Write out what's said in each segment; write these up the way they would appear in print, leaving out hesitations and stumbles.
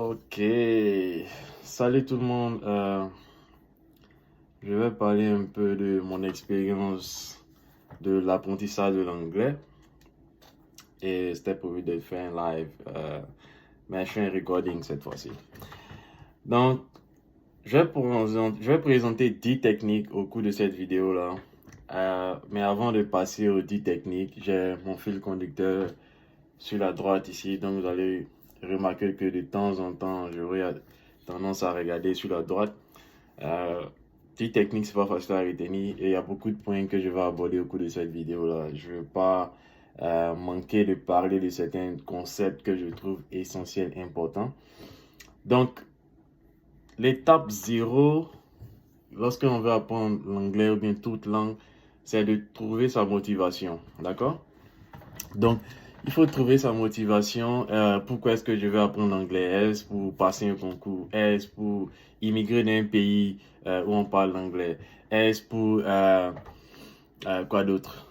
Ok, salut tout le monde. Je vais parler un peu de mon expérience de l'apprentissage de l'anglais et c'était prévu de faire un live, mais je fais un recording cette fois-ci. Donc, je vais présenter 10 techniques au cours de cette vidéo-là. Mais avant de passer aux 10 techniques, j'ai mon fil conducteur sur la droite ici. Donc, vous allez remarquer que de temps en temps, j'aurai tendance à regarder sur la droite. Euh, 10 techniques, c'est pas facile à retenir et il y a beaucoup de points que je vais aborder au cours de cette vidéo-là. Je ne veux pas manquer de parler de certains concepts que je trouve essentiels, importants. Donc, l'étape 0, lorsqu'on veut apprendre l'anglais ou bien toute langue, c'est de trouver sa motivation. D'accord? Donc, il faut trouver sa motivation. Pourquoi est-ce que je veux apprendre l'anglais? Est-ce pour passer un concours? Est-ce pour immigrer dans un pays où on parle l'anglais? Est-ce pour quoi d'autre?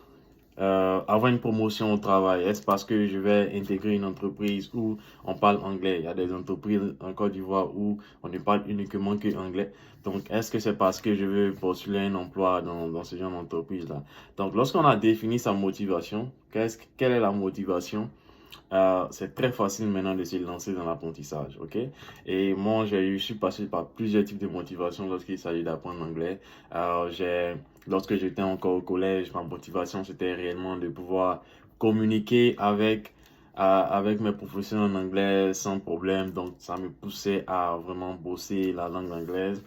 Avoir une promotion au travail. Est-ce parce que je vais intégrer une entreprise où on parle anglais? Il y a des entreprises en Côte d'Ivoire où on ne parle uniquement que anglais. Donc, est-ce que c'est parce que je veux postuler un emploi dans ce genre d'entreprise-là? Donc, lorsqu'on a défini sa motivation, quelle est la motivation? C'est très facile maintenant de se lancer dans l'apprentissage, ok? Et moi, je suis passé par plusieurs types de motivation lorsqu'il s'agit d'apprendre l'anglais. Lorsque j'étais encore au collège, ma motivation, c'était réellement de pouvoir communiquer avec mes professeurs en anglais sans problème. Donc, ça me poussait à vraiment bosser la langue anglaise.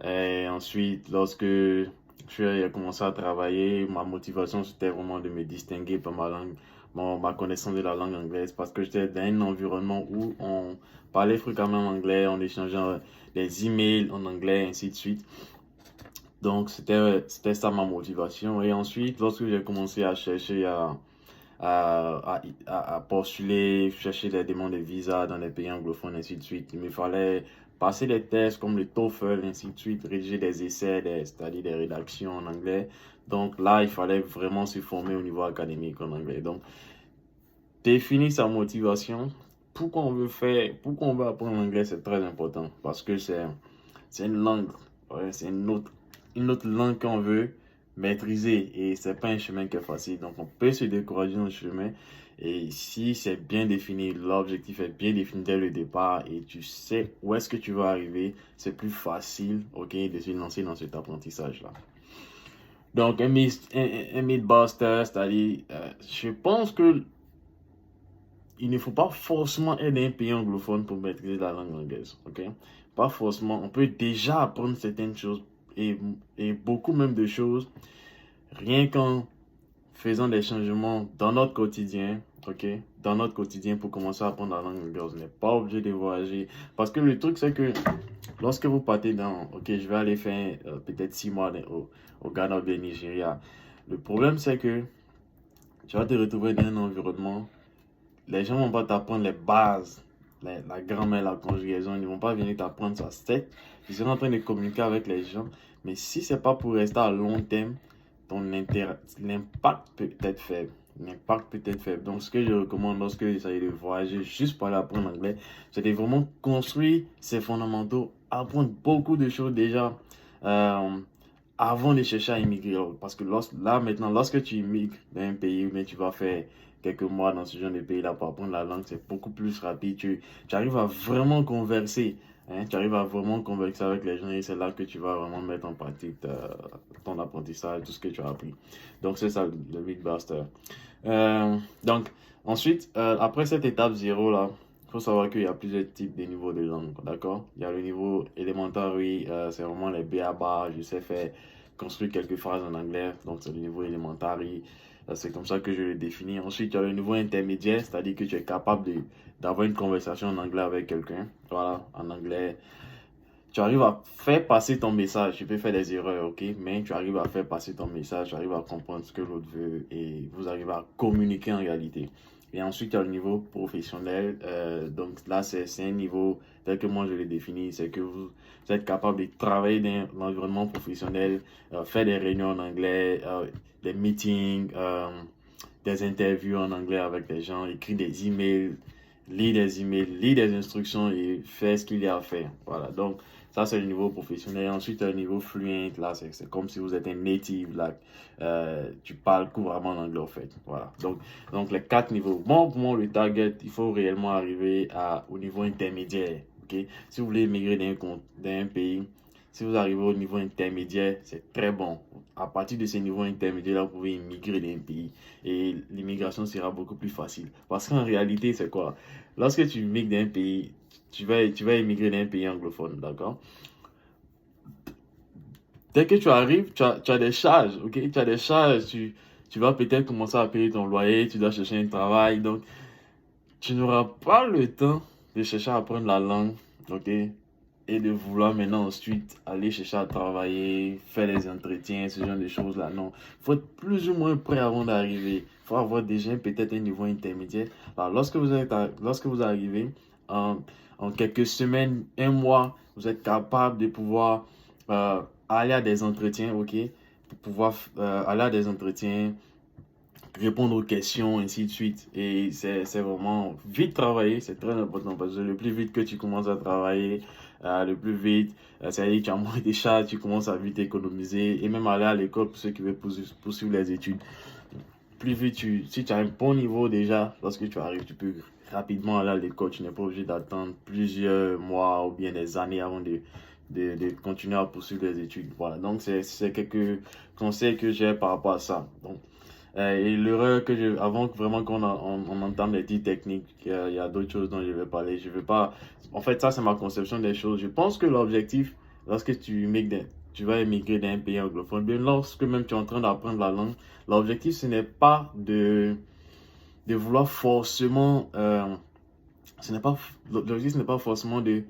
Et ensuite, lorsque j'ai commencé à travailler, ma motivation, c'était vraiment de me distinguer par ma connaissance de la langue anglaise parce que j'étais dans un environnement où on parlait fréquemment anglais, on échangeait des emails en anglais, ainsi de suite. Donc, c'était ça ma motivation. Et ensuite, lorsque j'ai commencé à chercher à postuler, chercher des demandes de visa dans les pays anglophones, ainsi de suite. Il me fallait passer des tests comme le TOEFL, ainsi de suite, rédiger des essais, c'est-à-dire des rédactions en anglais. Donc là, il fallait vraiment se former au niveau académique en anglais. Donc, définir sa motivation, pourquoi on veut apprendre l'anglais, c'est très important parce que c'est une langue, ouais, c'est une autre langue qu'on veut maîtriser et c'est pas un chemin qui est facile. Donc on peut se décourager dans le chemin et si c'est bien défini, l'objectif est bien défini dès le départ et tu sais où est-ce que tu vas arriver, c'est plus facile, ok, de se lancer dans cet apprentissage-là. Donc un mythbuster, c'est-à-dire, je pense que il ne faut pas forcément être un pays anglophone pour maîtriser la langue anglaise, ok? Pas forcément. On peut déjà apprendre certaines choses et, et beaucoup même de choses rien qu'en faisant des changements dans notre quotidien, ok? Dans notre quotidien pour commencer à apprendre la langue anglaise. On n'est pas obligé de voyager. Parce que le truc, c'est que lorsque vous partez ok, je vais aller faire peut-être 6 mois au Ghana ou au Nigeria. Le problème, c'est que tu vas te retrouver dans un environnement. Les gens vont pas t'apprendre les bases, la grammaire, la conjugaison. Ils vont pas venir t'apprendre ça sec. Ils sont en train de communiquer avec les gens. Mais si c'est pas pour rester à long terme, l'impact peut être faible. L'impact peut être faible. Donc, ce que je recommande lorsque il s'agit de voyager juste pour aller apprendre l'anglais, c'est de vraiment construire ses fondamentaux, apprendre beaucoup de choses déjà euh, avant de chercher à immigrer. Parce que là, maintenant, lorsque tu immigres dans un pays, mais tu vas faire quelques mois dans ce genre de pays-là pour apprendre la langue, c'est beaucoup plus rapide. Tu arrives à vraiment converser. Hein, tu arrives à vraiment converser avec les gens et c'est là que tu vas vraiment mettre en pratique ton apprentissage, tout ce que tu as appris. Donc, c'est ça le Mythbuster. Donc, ensuite, après cette étape 0 là, il faut savoir qu'il y a plusieurs types de niveaux de langue, d'accord? Il y a le niveau élémentaire, oui, c'est vraiment les B.A.-ba, je sais faire construire quelques phrases en anglais, donc c'est le niveau élémentaire, c'est comme ça que je le définis. Ensuite, il y a le niveau intermédiaire, c'est-à-dire que tu es capable d'avoir une conversation en anglais avec quelqu'un, voilà, en anglais. Tu arrives à faire passer ton message. Tu peux faire des erreurs, ok? Mais tu arrives à faire passer ton message, tu arrives à comprendre ce que l'autre veut et vous arrivez à communiquer en réalité. Et ensuite, il y a le niveau professionnel. Donc là, c'est un niveau tel que moi je l'ai défini. C'est que vous êtes capable de travailler dans l'environnement professionnel, faire des réunions en anglais, des meetings, des interviews en anglais avec des gens, écrire des emails, lis des emails, lis des instructions et fais ce qu'il y a à faire. Voilà, donc ça c'est le niveau professionnel. Ensuite, le niveau fluent, là c'est comme si vous êtes un native, là, tu parles couramment l'anglais en fait. Voilà, donc les 4 niveaux. Bon, pour moi, le target, il faut réellement arriver au niveau intermédiaire. Ok, si vous voulez migrer d'un pays, si vous arrivez au niveau intermédiaire, c'est très bon. À partir de ces niveaux intermédiaires, là, vous pouvez immigrer d'un pays et l'immigration sera beaucoup plus facile. Parce qu'en réalité, c'est quoi? Lorsque tu immigres d'un pays, tu vas immigrer d'un pays anglophone, d'accord? Dès que tu arrives, tu as des charges, ok? Tu as des charges, tu vas peut-être commencer à payer ton loyer, tu dois chercher un travail, donc tu n'auras pas le temps de chercher à apprendre la langue, ok? Et de vouloir maintenant ensuite aller chercher à travailler, faire les entretiens, ce genre de choses-là. Non, il faut être plus ou moins prêt avant d'arriver. Il faut avoir déjà peut-être un niveau intermédiaire. Alors, lorsque vous arrivez, en, en quelques semaines, un mois, vous êtes capable de pouvoir aller à des entretiens, ok? Pour pouvoir aller à des entretiens, répondre aux questions, ainsi de suite. Et c'est vraiment vite travailler, c'est très important parce que le plus vite que tu commences à travailler, le plus vite, c'est-à-dire que tu as moins de charges, tu commences à vite économiser et même aller à l'école pour ceux qui veulent poursuivre les études. Plus vite, si tu as un bon niveau déjà, lorsque tu arrives, tu peux rapidement aller à l'école. Tu n'es pas obligé d'attendre plusieurs mois ou bien des années avant de continuer à poursuivre les études. Voilà, donc c'est quelques conseils que j'ai par rapport à ça. Donc, et l'erreur avant vraiment on entame les titres techniques, il y a d'autres choses dont je vais parler. Je vais pas, en fait, ça c'est ma conception des choses. Je pense que l'objectif, lorsque tu vas émigrer d'un pays anglophone, bien lorsque même tu es en train d'apprendre la langue, l'objectif ce n'est pas de vouloir forcément, ce n'est pas, l'objectif ce n'est pas forcément de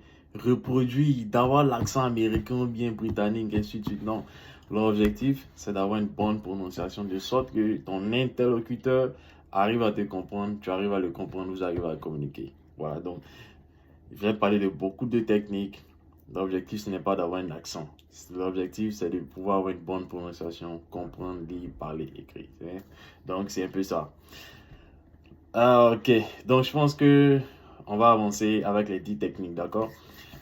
reproduire, d'avoir l'accent américain ou bien britannique, ainsi de suite. Non. L'objectif, c'est d'avoir une bonne prononciation de sorte que ton interlocuteur arrive à te comprendre, tu arrives à le comprendre, vous arrivez à communiquer. Voilà, donc, je vais parler de beaucoup de techniques. L'objectif, ce n'est pas d'avoir un accent. L'objectif, c'est de pouvoir avoir une bonne prononciation, comprendre, lire, parler, écrire. Donc, c'est un peu ça. Ok, donc je pense que on va avancer avec les 10 techniques, d'accord?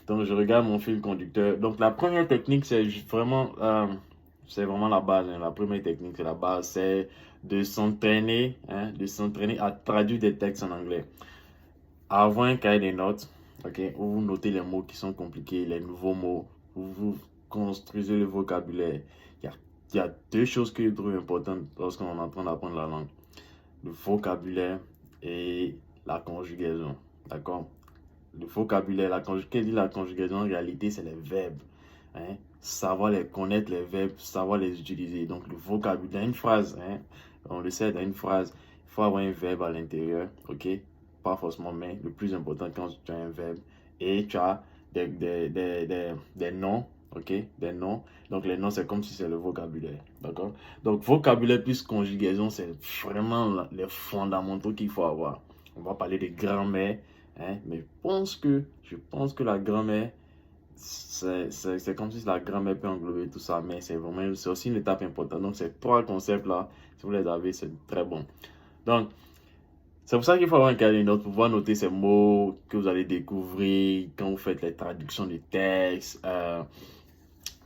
Donc je regarde mon fil conducteur. Donc la première technique, c'est vraiment la base, hein. La première technique, c'est la base, c'est de s'entraîner à traduire des textes en anglais. Avoir un cahier des notes, ok, où vous notez les mots qui sont compliqués, les nouveaux mots, où vous construisez le vocabulaire. Il y a 2 choses que je trouve importantes lorsqu'on est en train d'apprendre la langue. Le vocabulaire et la conjugaison. D'accord? Le vocabulaire, la conjugaison en réalité, c'est les verbes. Hein? Savoir les connaître, les verbes, savoir les utiliser. Donc, le vocabulaire, une phrase, hein? On le sait, dans une phrase, il faut avoir un verbe à l'intérieur. OK? Pas forcément, mais le plus important quand tu as un verbe et tu as des noms. OK? Des noms. Donc, les noms, c'est comme si c'est le vocabulaire. D'accord? Donc, vocabulaire plus conjugaison, c'est vraiment les fondamentaux qu'il faut avoir. On va parler de grammaire, hein, mais je pense que la grammaire, c'est comme si la grammaire peut englober tout ça, mais c'est aussi une étape importante. Donc, ces 3 concepts-là, si vous les avez, c'est très bon. Donc, c'est pour ça qu'il faut avoir un cahier de notes pour pouvoir noter ces mots que vous allez découvrir quand vous faites les traductions de textes.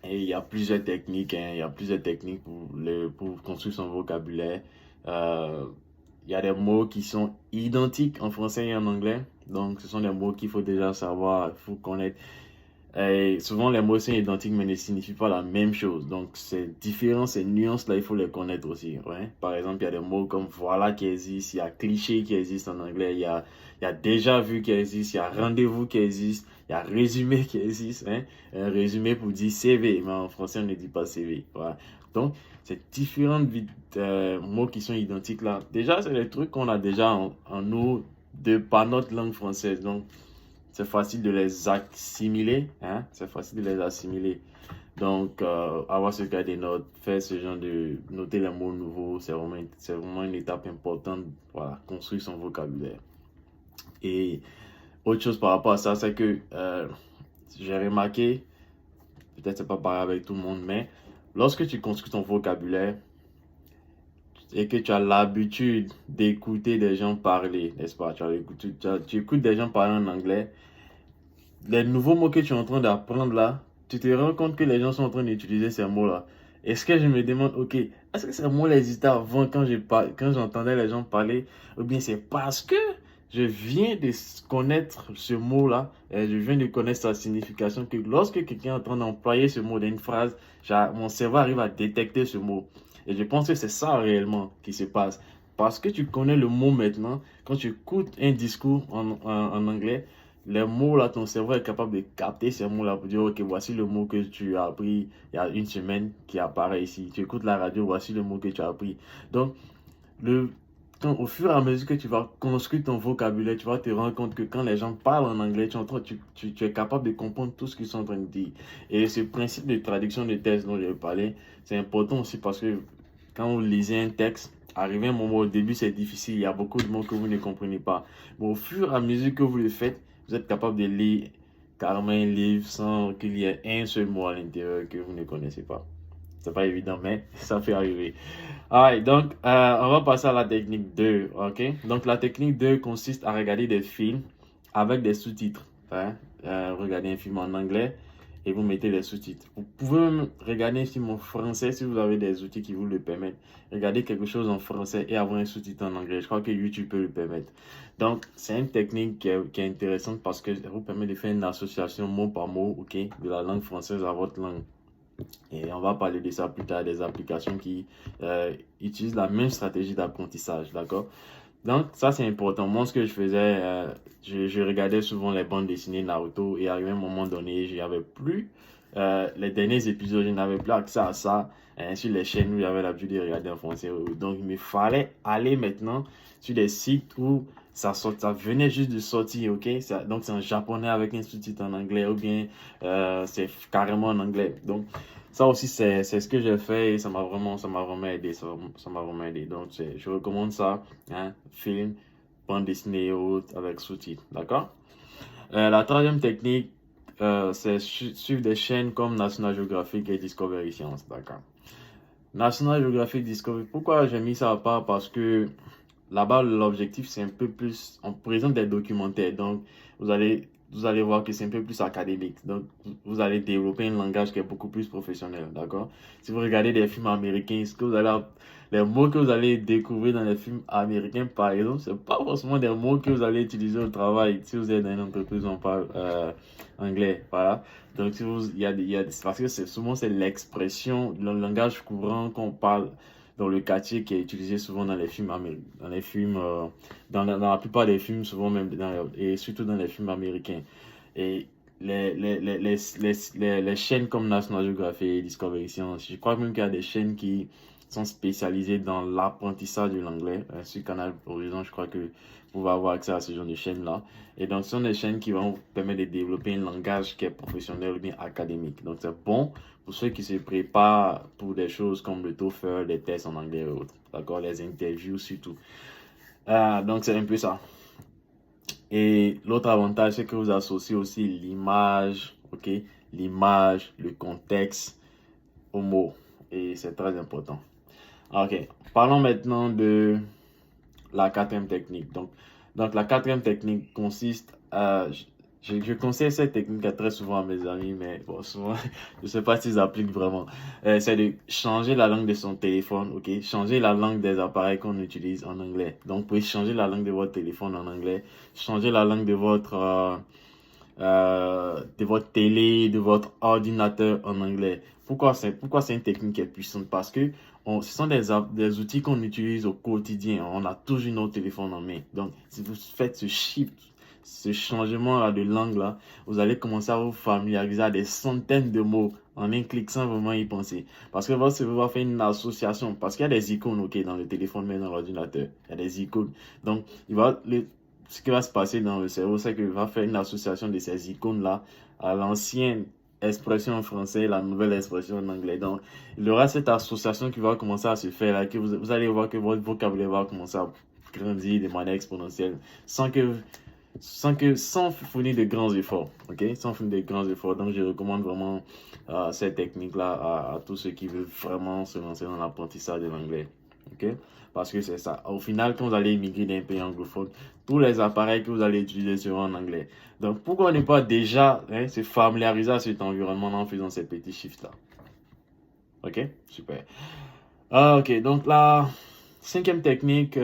Et il y a plusieurs techniques, hein, il y a plusieurs techniques pour construire son vocabulaire. Il y a des mots qui sont identiques en français et en anglais. Donc, ce sont des mots qu'il faut déjà savoir, il faut connaître. Et souvent, les mots sont identiques, mais ne signifient pas la même chose. Donc, ces différences, ces nuances-là, il faut les connaître aussi. Ouais? Par exemple, il y a des mots comme voilà qui existent, il y a cliché qui existe en anglais, il y a déjà vu qui existe, il y a rendez-vous qui existe, il y a résumé qui existe. Hein? Un résumé pour dire CV, mais en français, on ne dit pas CV. Voilà. Donc, ces différents mots qui sont identiques là, déjà, c'est des trucs qu'on a déjà en nous par notre langue française. Donc, c'est facile de les assimiler, hein? C'est facile de les assimiler. Donc, avoir ce cas des notes, faire ce genre de noter les mots nouveaux, c'est vraiment une étape importante. Voilà, construire son vocabulaire. Et autre chose par rapport à ça, c'est que j'ai remarqué, peut-être c'est pas pareil avec tout le monde, mais lorsque tu construis ton vocabulaire, et que tu as l'habitude d'écouter des gens parler, n'est-ce pas? Tu écoutes des gens parler en anglais. Les nouveaux mots que tu es en train d'apprendre là, tu te rends compte que les gens sont en train d'utiliser ces mots-là. Est-ce que je me demande, ok, est-ce que ces mots-là existaient avant quand j'entendais les gens parler, ou bien c'est parce que je viens de connaître ce mot-là, et je viens de connaître sa signification, que lorsque quelqu'un est en train d'employer ce mot dans une phrase, mon cerveau arrive à détecter ce mot. Et je pense que c'est ça réellement qui se passe. Parce que tu connais le mot maintenant, quand tu écoutes un discours en anglais, les mots là, ton cerveau est capable de capter ces mots là pour dire, ok, voici le mot que tu as appris il y a une semaine qui apparaît ici. Tu écoutes la radio, voici le mot que tu as appris. Donc, au fur et à mesure que tu vas construire ton vocabulaire, tu vas te rendre compte que quand les gens parlent en anglais, tu es capable de comprendre tout ce qu'ils sont en train de dire. Et ce principe de traduction de texte dont je vais parler, c'est important aussi parce que quand vous lisez un texte, arrivé un moment au début, c'est difficile. Il y a beaucoup de mots que vous ne comprenez pas. Mais au fur et à mesure que vous le faites, vous êtes capable de lire carrément un livre sans qu'il y ait un seul mot à l'intérieur que vous ne connaissez pas. C'est pas évident, mais ça fait arriver. Alright, donc on va passer à la technique 2, ok? Donc la technique 2 consiste à regarder des films avec des sous-titres. Hein? Regardez un film en anglais et vous mettez les sous-titres. Vous pouvez même regarder un film en français si vous avez des outils qui vous le permettent. Regardez quelque chose en français et avoir un sous-titre en anglais. Je crois que YouTube peut le permettre. Donc c'est une technique qui est intéressante parce que ça vous permet de faire une association mot par mot, ok? De la langue française à votre langue. Et on va parler de ça plus tard, des applications qui utilisent la même stratégie d'apprentissage, d'accord? Donc, ça, c'est important. Moi, ce que je faisais, je regardais souvent les bandes dessinées Naruto et à un moment donné, je n'avais plus les derniers épisodes, je n'avais plus accès à ça sur les chaînes où j'avais l'habitude de regarder en français. Donc, il me fallait aller maintenant sur des sites où ça venait juste de sortir, ok? Donc, c'est en japonais avec un sous-titre en anglais ou bien c'est carrément en anglais. Donc, ça aussi, c'est ce que j'ai fait et ça m'a vraiment aidé. Ça m'a vraiment aidé. Donc, je recommande ça. Hein, film, bande dessinée et autres avec sous-titres. D'accord? La troisième technique, c'est suivre des chaînes comme National Geographic et Discovery Science. D'accord? National Geographic Discovery, pourquoi j'ai mis ça à part? Parce que là-bas, l'objectif, c'est un peu plus, on présente des documentaires. Donc, vous allez, vous allez voir que c'est un peu plus académique. Donc, vous allez développer un langage qui est beaucoup plus professionnel. D'accord? Si vous regardez des films américains, les mots que vous allez découvrir dans les films américains, par exemple, c'est pas forcément des mots que vous allez utiliser au travail. Si vous êtes dans une entreprise, on parle anglais. Voilà. Donc, si vous, parce que souvent, c'est l'expression, le langage courant qu'on parle dans le quartier qui est utilisé souvent dans les films dans la plupart des films, souvent même et surtout dans les films américains. Et les chaînes comme National Geographic et Discovery Science, je crois même qu'il y a des chaînes qui sont spécialisées dans l'apprentissage de l'anglais. Sur Canal Horizon, je crois que vous pouvez avoir accès à ce genre de chaînes-là. Et donc, ce sont des chaînes qui vont vous permettre de développer un langage qui est professionnel ou bien académique. Donc, c'est bon pour ceux qui se préparent pour des choses comme le TOEFL, les tests en anglais et autres. D'accord? Les interviews surtout. Donc, c'est un peu ça. Et l'autre avantage, c'est que vous associez aussi l'image, ok? L'image, le contexte au mot. Et c'est très important. Ok. Parlons maintenant de la quatrième technique. Donc la quatrième technique consiste à... Je conseille cette technique très souvent à mes amis, mais bon, souvent, je ne sais pas s'ils appliquent vraiment. C'est de changer la langue de son téléphone, ok? Changer la langue des appareils qu'on utilise en anglais. Donc, vous pouvez changer la langue de votre téléphone en anglais, changer la langue de votre télé, de votre ordinateur en anglais. Pourquoi c'est une technique qui est puissante? Parce que ce sont des outils qu'on utilise au quotidien. On a toujours notre téléphone en main. Donc, si vous faites ce changement-là de langue-là, vous allez commencer à vous familiariser à des centaines de mots en un clic sans vraiment y penser. Parce que votre cerveau va faire une association. Parce qu'il y a des icônes, ok, dans le téléphone, mais dans l'ordinateur. Il y a des icônes. Donc, ce qui va se passer dans le cerveau, c'est qu'il va faire une association de ces icônes-là à l'ancienne expression en français et la nouvelle expression en anglais. Donc, il y aura cette association qui va commencer à se faire là, que vous allez voir que votre vocabulaire va commencer à grandir de manière exponentielle sans fournir de grands efforts, ok? Sans fournir de grands efforts. Donc, je recommande vraiment cette technique-là à tous ceux qui veulent vraiment se lancer dans l'apprentissage de l'anglais, ok? Parce que c'est ça. Au final, quand vous allez immigrer d'un pays anglophone, tous les appareils que vous allez utiliser seront en anglais. Donc, pourquoi ne pas déjà se familiariser à cet environnement en faisant ces petits shifts-là? Ok, super. Ah, ok, donc la cinquième technique,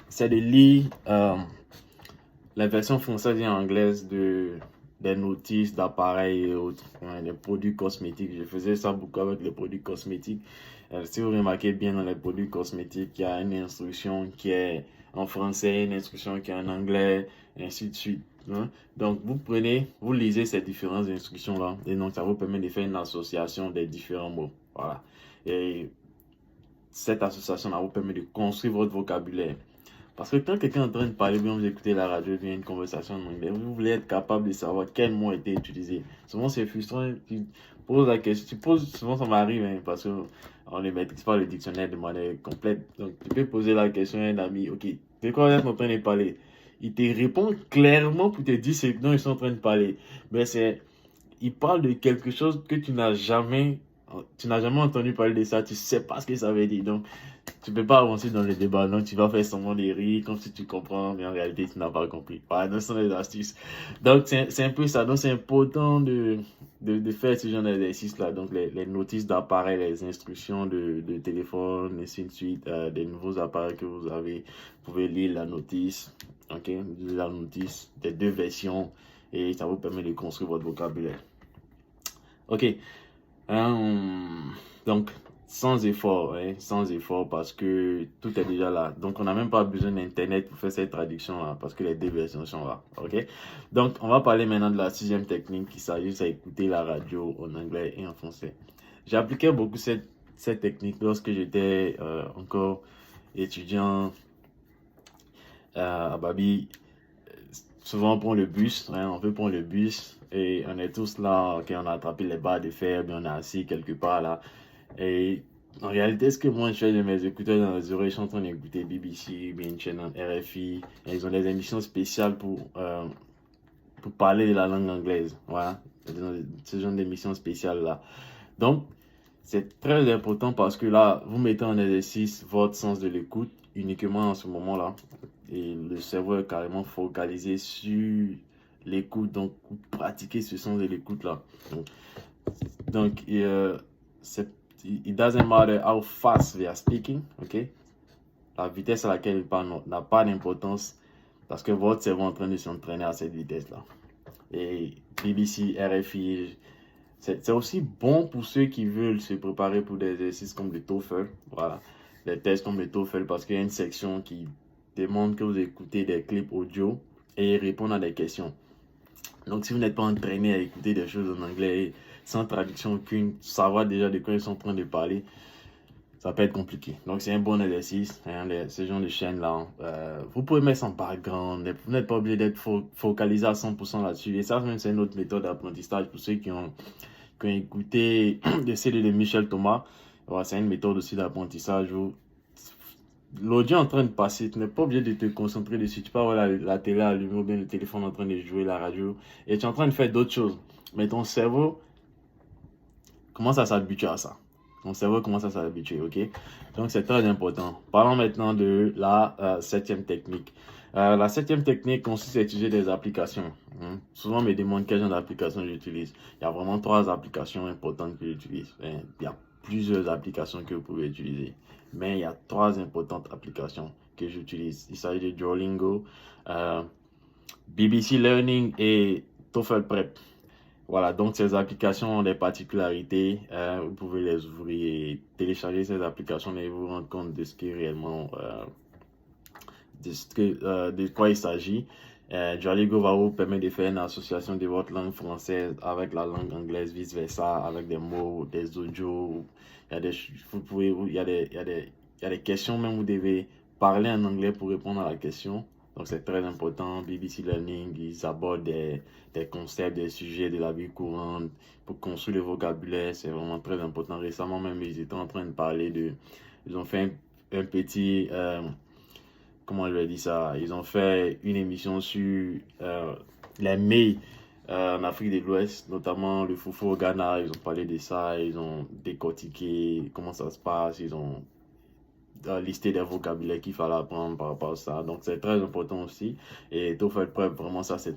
c'est de lire la version française et anglaise des notices d'appareils et autres, des produits cosmétiques. Je faisais ça beaucoup avec les produits cosmétiques. Si vous remarquez bien dans les produits cosmétiques, il y a une instruction qui est en français, une instruction qui est en anglais, et ainsi de suite. Donc, vous lisez ces différentes instructions-là, et donc ça vous permet de faire une association des différents mots. Voilà. Et cette association-là vous permet de construire votre vocabulaire. Parce que quand quelqu'un est en train de parler, bien vous écoutez la radio, bien une conversation en anglais, vous voulez être capable de savoir quel mot a été utilisé. Souvent, c'est frustrant. Tu poses la question, souvent ça m'arrive, parce qu'on ne maîtrise pas le dictionnaire de manière complète. Donc, tu peux poser la question à un ami, ok, de quoi on est en train de parler? Il te répond clairement pour te dire ce dont ils sont en train de parler. Mais il parle de quelque chose que tu n'as jamais entendu parler de ça, tu sais pas ce que ça veut dire. Donc, tu peux pas avancer dans le débat, donc tu vas faire semblant de rire comme si tu comprends, mais en réalité tu n'as pas compris. Voilà, donc ce sont les astuces. Donc c'est un peu ça, donc c'est important de faire ce genre d'exercice là, donc les notices d'appareil, les instructions de téléphone, ainsi de suite, des nouveaux appareils que vous avez, vous pouvez lire la notice, ok, la notice des deux versions et ça vous permet de construire votre vocabulaire. Ok, donc sans effort, sans effort parce que tout est déjà là. Donc on n'a même pas besoin d'internet pour faire cette traduction là parce que les deux versions sont là. Ok. Donc on va parler maintenant de la sixième technique qui s'agit à écouter la radio en anglais et en français. J'appliquais beaucoup cette technique lorsque j'étais encore étudiant à Babi. Souvent on prend le bus, on peut prendre le bus et on est tous là, ok, on a attrapé les barres de fer, mais on est assis quelque part là. Et en réalité, ce que moi je fais de mes écouteurs dans les oreilles, je suis en train d'écouter BBC, bien une chaîne RFI, et ils ont des émissions spéciales pour parler de la langue anglaise. Voilà, ce genre d'émissions spéciales là. Donc, c'est très important parce que là, vous mettez en exercice votre sens de l'écoute uniquement en ce moment-là. Et le cerveau est carrément focalisé sur l'écoute, donc vous pratiquez ce sens de l'écoute là. Donc it doesn't matter how fast they are speaking, ok? La vitesse à laquelle ils parlent n'a pas d'importance parce que votre cerveau est en train de s'entraîner à cette vitesse-là. Et BBC, RFI, c'est aussi bon pour ceux qui veulent se préparer pour des exercices comme le TOEFL, voilà, des tests comme le TOEFL parce qu'il y a une section qui demande que vous écoutez des clips audio et répondre à des questions. Donc, si vous n'êtes pas entraîné à écouter des choses en anglais sans traduction aucune, savoir déjà de quoi ils sont en train de parler, ça peut être compliqué. Donc, c'est un bon exercice, ce genre de chaîne-là. Vous pouvez mettre en background, vous n'êtes pas obligé d'être focalisé à 100% là-dessus. Et ça, même, c'est une autre méthode d'apprentissage pour ceux qui ont écouté des CD de Michel Thomas. Voilà, c'est une méthode aussi d'apprentissage où l'audio est en train de passer, tu n'es pas obligé de te concentrer dessus. Tu peux avoir la télé allumée ou bien le téléphone en train de jouer, la radio, et tu es en train de faire d'autres choses. Mais ton cerveau commence à s'habituer à ça. Ton cerveau commence à s'habituer, ok? Donc c'est très important. Parlons maintenant de la septième technique. La septième technique consiste à utiliser des applications. Souvent, on me demande quel genre d'application j'utilise. Il y a vraiment 3 applications importantes que j'utilise. Il y a plusieurs applications que vous pouvez utiliser. Mais il y a 3 importantes applications que j'utilise. Il s'agit de Duolingo, BBC Learning et TOEFL Prep. Voilà, donc ces applications ont des particularités. Vous pouvez les ouvrir et télécharger ces applications et vous rendre compte de ce qui est réellement, de quoi il s'agit. Duolingo va vous permettre de faire une association de votre langue française avec la langue anglaise, vice versa, avec des mots, des audios. Il y a des questions, même vous devez parler en anglais pour répondre à la question. Donc c'est très important. BBC Learning, ils abordent des concepts, des sujets de la vie courante pour construire le vocabulaire. C'est vraiment très important. Récemment même, ils étaient en train de parler ils ont fait un petit, comment je vais dire ça, ils ont fait une émission sur les mets en Afrique de l'Ouest, notamment le foufou au Ghana. Ils ont parlé de ça, ils ont décortiqué comment ça se passe, ils ont lister des vocabulaires qu'il fallait apprendre par rapport à ça. Donc, c'est très important aussi. Et TOEFL Prep, vraiment, ça, c'est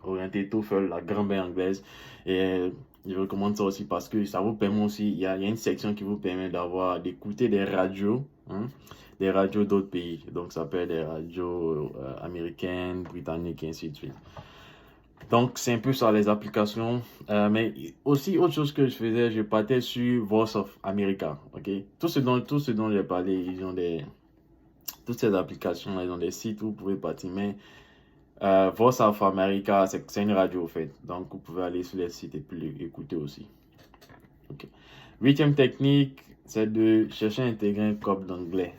orienté TOEFL, la grammaire anglaise. Et je recommande ça aussi parce que ça vous permet aussi, il y a une section qui vous permet d'écouter des radios, hein, des radios d'autres pays. Donc, ça peut être des radios américaines, britanniques, et ainsi de suite. Donc, c'est un peu ça, les applications. Mais aussi, autre chose que je faisais, je partais sur Voice of America. OK? Tout ce dont j'ai parlé, toutes ces applications, ils ont des sites où vous pouvez partir. Mais Voice of America, c'est une radio, en fait. Donc, vous pouvez aller sur les sites et puis écouter aussi. OK. Huitième technique, c'est de chercher à intégrer un club d'anglais.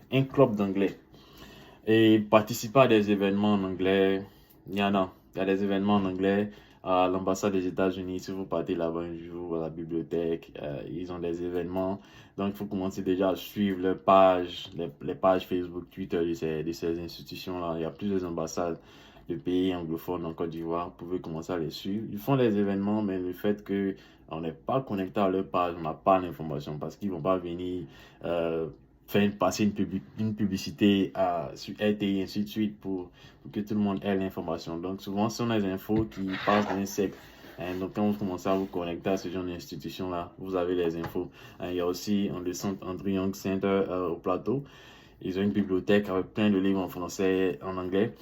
Et participer à des événements en anglais. Il y a des événements en anglais à l'ambassade des États-Unis. Si vous partez là-bas un jour à la bibliothèque, ils ont des événements. Donc, il faut commencer déjà à suivre les pages Facebook, Twitter de ces institutions-là. Il y a plusieurs ambassades de pays anglophones en Côte d'Ivoire. Vous pouvez commencer à les suivre. Ils font des événements, mais le fait qu'on n'est pas connecté à leur page, on n'a pas l'information parce qu'ils ne vont pas venir passer une publicité sur RTI et ainsi de suite pour que tout le monde ait l'information. Donc souvent, ce sont des infos qui passent d'un siècle. Donc quand vous commencez à vous connecter à ce genre d'institution-là, vous avez les infos. Il y a aussi le centre Andrew Young Center au Plateau. Ils ont une bibliothèque avec plein de livres en français et en anglais.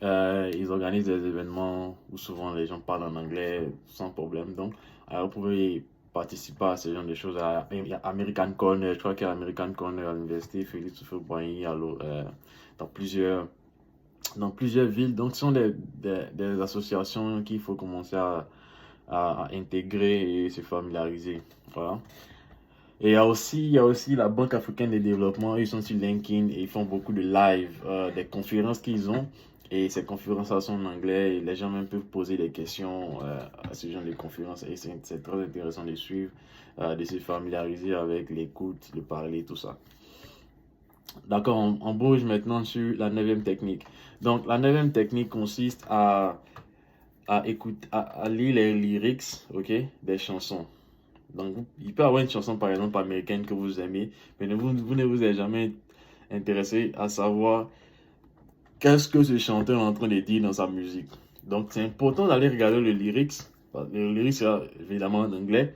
Ils organisent des événements où souvent les gens parlent en anglais sans problème. Donc, vous pouvez participer à ce genre de choses. Il y a American Corner, je crois qu'il y a American Corner à l'université Félix Houphouët-Boigny dans plusieurs villes. Donc, ce sont des associations qu'il faut commencer à intégrer et se familiariser. Voilà. Et il y a aussi la Banque africaine de développement. Ils sont sur LinkedIn et ils font beaucoup de live, des conférences qu'ils ont. Et ces conférences sont en anglais et les gens même peuvent poser des questions à ce genre de conférences. Et c'est très intéressant de suivre, de se familiariser avec l'écoute, le parler, tout ça. D'accord, on bouge maintenant sur la 9e technique. Donc, la 9e technique consiste à lire les lyrics, ok, des chansons. Donc, il peut y avoir une chanson, par exemple, américaine que vous aimez, mais vous ne vous êtes jamais intéressé à savoir qu'est-ce que ce chanteur est en train de dire dans sa musique. Donc, c'est important d'aller regarder le lyrics. Le lyrics, c'est évidemment en anglais.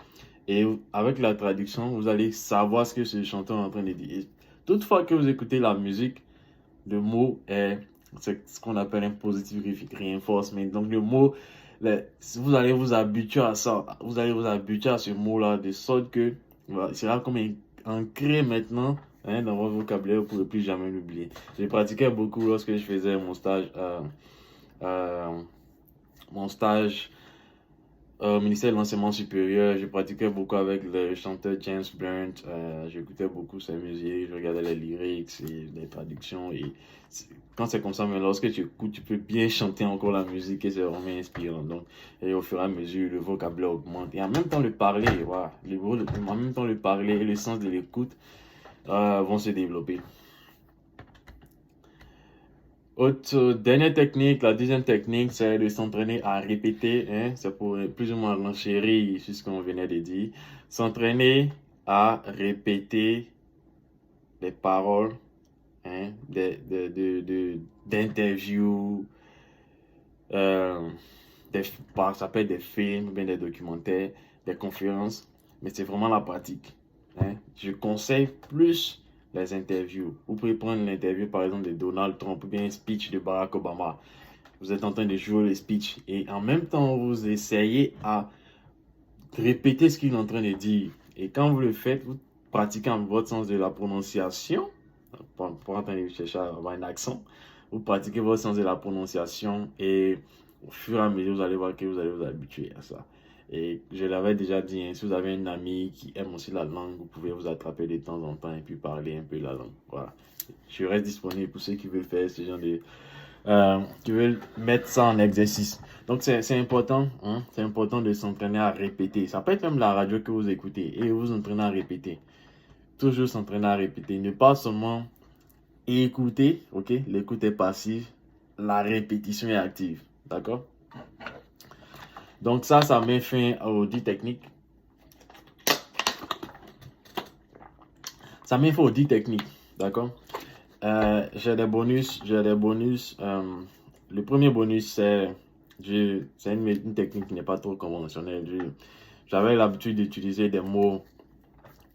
Et avec la traduction, vous allez savoir ce que ce chanteur est en train de dire. Et toutefois que vous écoutez la musique, le mot est ce qu'on appelle un positive reinforcement. Donc, le mot, vous allez vous habituer à ça. Vous allez vous habituer à ce mot-là de sorte que il sera comme ancré maintenant dans votre vocabulaire. Vous ne pourrez plus jamais l'oublier. Je pratiquais beaucoup lorsque je faisais mon stage au ministère de l'enseignement supérieur. Je pratiquais beaucoup avec le chanteur James Blunt. J'écoutais beaucoup sa musique, je regardais les lyrics et les traductions. Et quand c'est comme ça, mais lorsque tu écoutes, tu peux bien chanter encore la musique et c'est vraiment inspirant. Donc, et au fur et à mesure, le vocabulaire augmente. Et en même temps, le parler, voilà, en même temps, le parler et le sens de l'écoute vont se développer. Dernière technique, la 10e technique, c'est de s'entraîner à répéter. C'est pour plus ou moins renchérir sur ce qu'on venait de dire. S'entraîner à répéter des paroles d'interviews, ça peut être des films, bien des documentaires, des conférences, mais c'est vraiment la pratique. Je conseille plus les interviews. Vous pouvez prendre l'interview par exemple de Donald Trump ou bien un speech de Barack Obama. Vous êtes en train de jouer le speech et en même temps vous essayez à répéter ce qu'il est en train de dire. Et quand vous le faites, vous pratiquez en votre sens de la prononciation. Pas en train de chercher à avoir un accent. Vous pratiquez votre sens de la prononciation et au fur et à mesure, vous allez voir que vous allez vous habituer à ça. Et je l'avais déjà dit, si vous avez un ami qui aime aussi la langue, vous pouvez vous attraper de temps en temps et puis parler un peu la langue. Voilà. Je reste disponible pour ceux qui veulent faire ce genre de... qui veulent mettre ça en exercice. Donc c'est important, c'est important de s'entraîner à répéter. Ça peut être même la radio que vous écoutez et vous entraînez à répéter. Toujours s'entraîner à répéter. Ne pas seulement écouter, ok? L'écoute est passive, la répétition est active. D'accord? Donc ça met fin aux 10 techniques. Ça met fin aux 10 techniques. D'accord? J'ai des bonus. Le premier bonus, c'est une technique qui n'est pas trop conventionnelle. J'avais l'habitude d'utiliser des mots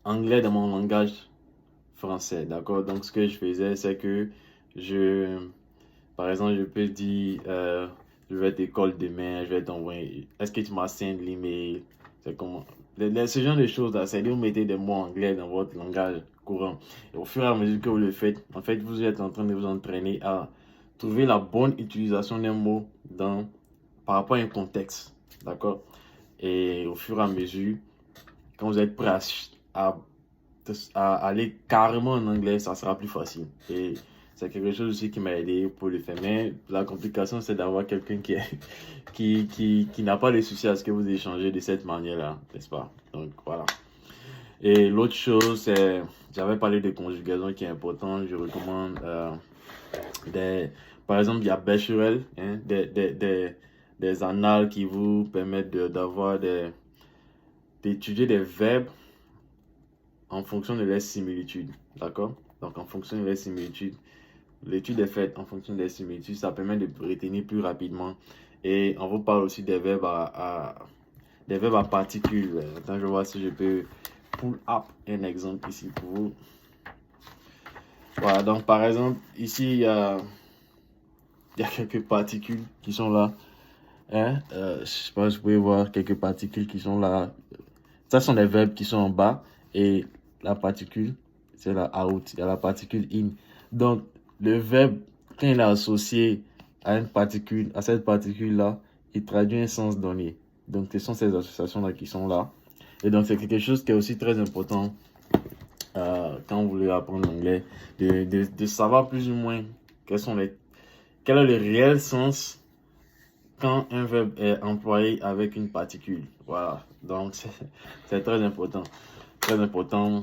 anglais dans mon langage français. D'accord? Donc, ce que je faisais, c'est que par exemple, je peux dire, je vais t'école demain, je vais t'envoyer. Est-ce que tu m'as send l'email? C'est comment? Ce genre de choses-là, c'est de vous mettez des mots anglais dans votre langage courant. Et au fur et à mesure que vous le faites, en fait, vous êtes en train de vous entraîner à trouver la bonne utilisation d'un mot par rapport à un contexte. D'accord? Et au fur et à mesure, quand vous êtes prêt à aller carrément en anglais, ça sera plus facile. Et c'est quelque chose aussi qui m'a aidé pour le faire. Mais la complication, c'est d'avoir quelqu'un qui n'a pas les soucis à ce que vous échangez de cette manière-là, n'est-ce pas? Donc voilà. Et l'autre chose, c'est, j'avais parlé de conjugaison qui est important. Je recommande par exemple, il y a Becherel, hein, des annales qui vous permettent d'étudier des verbes en fonction de leurs similitudes. D'accord? Donc, en fonction de leurs similitudes, l'étude est faite en fonction des similitudes. Ça permet de retenir plus rapidement. Et on vous parle aussi des verbes des verbes à particules. Attends, je vois si je peux pull up un exemple ici pour vous. Voilà, donc par exemple, ici, il y a quelques particules qui sont là. Hein? Je sais pas si vous pouvez voir quelques particules qui sont là. Ça sont les verbes qui sont en bas. Et la particule, c'est la out. Il y a la particule in. Donc, le verbe, quand il est associé à une particule, à cette particule-là, il traduit un sens donné. Donc, ce sont ces associations-là qui sont là. Et donc, c'est quelque chose qui est aussi très important quand vous voulez apprendre l'anglais, de savoir plus ou moins quel est le réel sens quand un verbe est employé avec une particule. Voilà. Donc, c'est très important. Très important.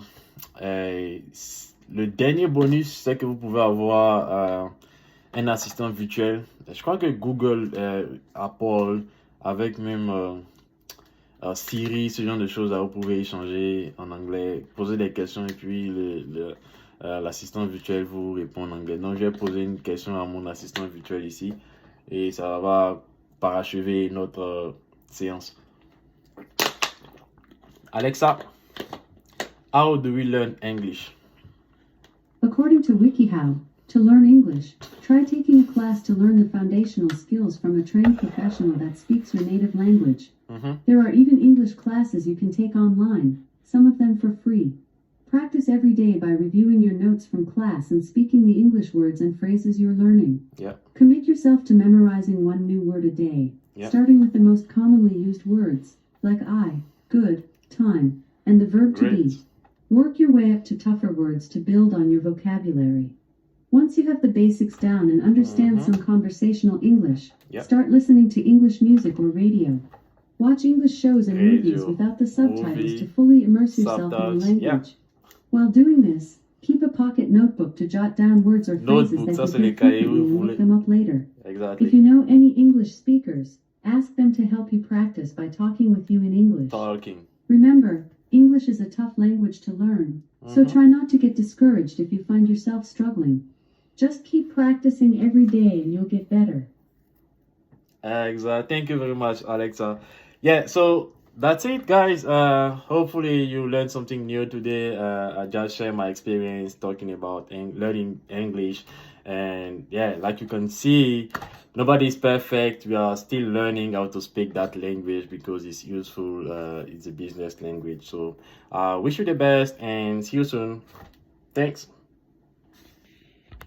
Le dernier bonus, c'est que vous pouvez avoir un assistant virtuel. Je crois que Google, Apple, avec même Siri, ce genre de choses, là, vous pouvez échanger en anglais, poser des questions et puis l'assistant virtuel vous répond en anglais. Donc, je vais poser une question à mon assistant virtuel ici et ça va parachever notre séance. Alexa, how do we learn English? According to WikiHow, to learn English, try taking a class to learn the foundational skills from a trained professional that speaks your native language. There are even English classes you can take online, some of them for free. Practice every day by reviewing your notes from class and speaking the English words and phrases you're learning. Commit yourself to memorizing one new word a day, starting with the most commonly used words, like I, good, time, and the verb to be. Work your way up to tougher words to build on your vocabulary. Once you have the basics down and understand some conversational English, start listening to English music or radio. Watch English shows and movies without the subtitles to fully immerse yourself in the language. While doing this, keep a pocket notebook to jot down words or phrases that you can frequently and look them up later. Exactly. If you know any English speakers, ask them to help you practice by talking with you in English. Remember, English is a tough language to learn, so try not to get discouraged if you find yourself struggling. Just keep practicing every day and you'll get better. Exactly. Thank you very much, Alexa. Yeah, so that's it, guys. Hopefully you learned something new today. I just share my experience talking about learning English. And yeah, like you can see, nobody is perfect. We are still learning how to speak that language because it's useful. It's a business language. So wish you the best and see you soon. Thanks.